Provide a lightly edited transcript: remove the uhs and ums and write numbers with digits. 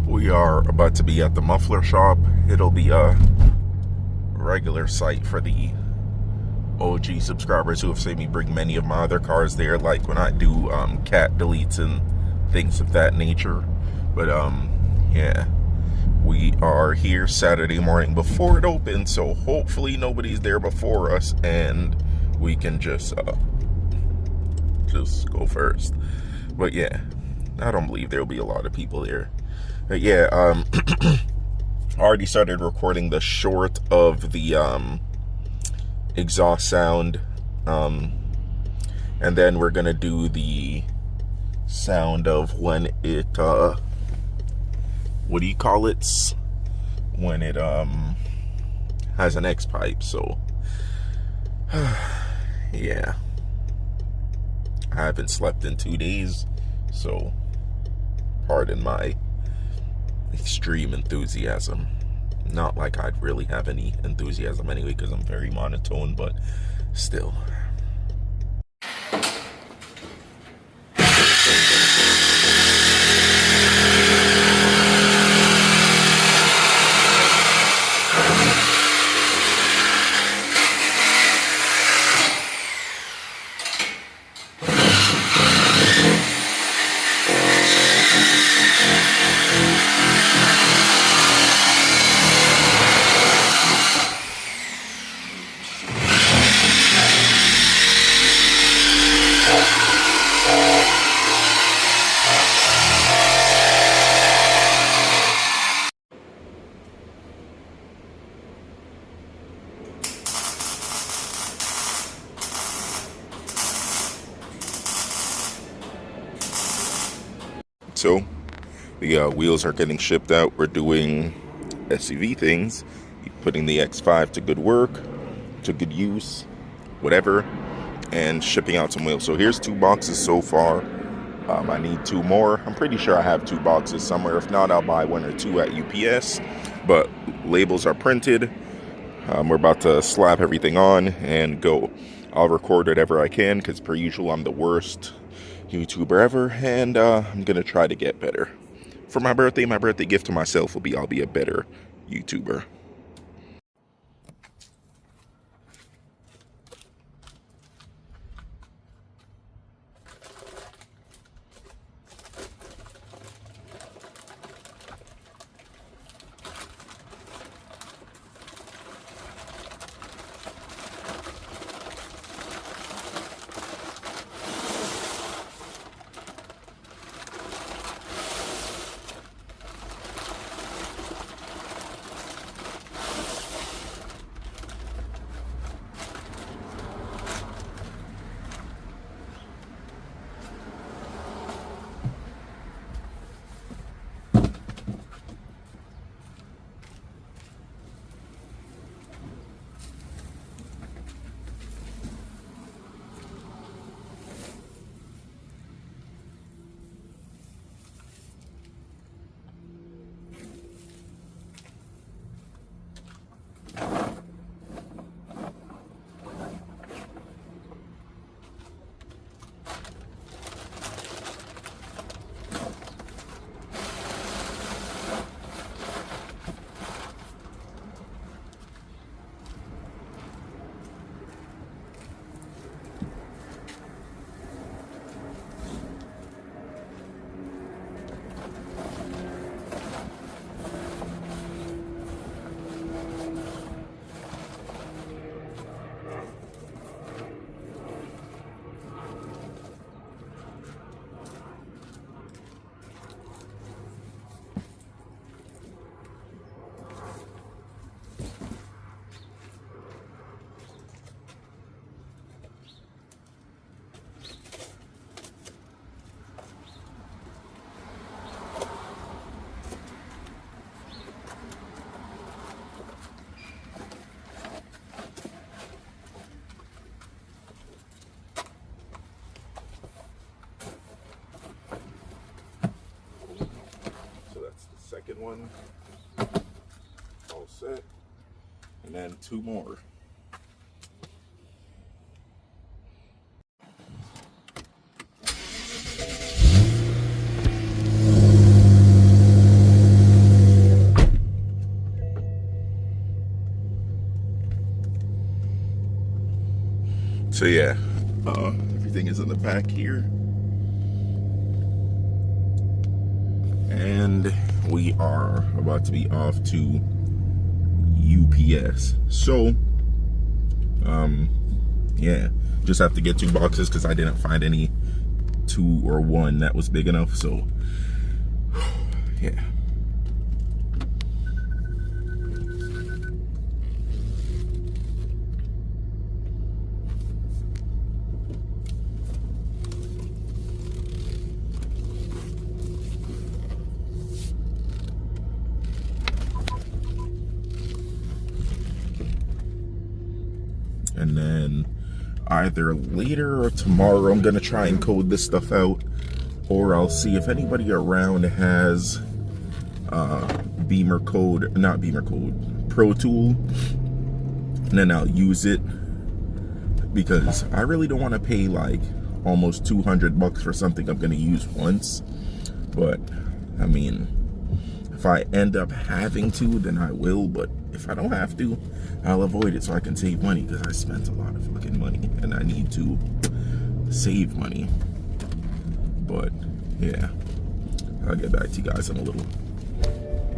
We are about to be at the muffler shop. It'll be a regular site for the OG subscribers who have seen me bring many of my other cars there, like when I do cat deletes and things of that nature. But yeah, we are here Saturday morning before it opens, so hopefully nobody's there before us and we can just go first. But yeah, I don't believe there'll be a lot of people there. But yeah, I already started recording the short of the exhaust sound, and then we're gonna do the sound of when it what do you call it, when it has an X pipe. So yeah, I haven't slept in 2 days, so pardon my extreme enthusiasm. Not like I'd really have any enthusiasm anyway, because I'm very monotone, but still. So the wheels are getting shipped out. We're doing SUV things, putting the X5 to good work, to good use, whatever, and shipping out some wheels. So here's 2 boxes so far. I need 2 more. I'm pretty sure I have 2 boxes somewhere. If not, I'll buy 1 or 2 at UPS. But labels are printed. We're about to slap everything on and go. I'll record whatever I can, because per usual I'm the worst YouTuber ever, and I'm gonna try to get better. For my birthday gift to myself will be I'll be a better YouTuber. Second one, all set, and then 2 more. So yeah, everything is in the back here. And we are about to be off to UPS. So, yeah, just have to get 2 boxes because I didn't find any 2 or 1 that was big enough. So, yeah. And then either later or tomorrow, I'm gonna try and code this stuff out, or I'll see if anybody around has Pro Tool, and then I'll use it, because I really don't want to pay like almost $200 for something I'm gonna use once. But I mean, if I end up having to, then I will. But if I don't have to, I'll avoid it so I can save money, because I spent a lot of fucking money and I need to save money. But yeah, I'll get back to you guys in a little.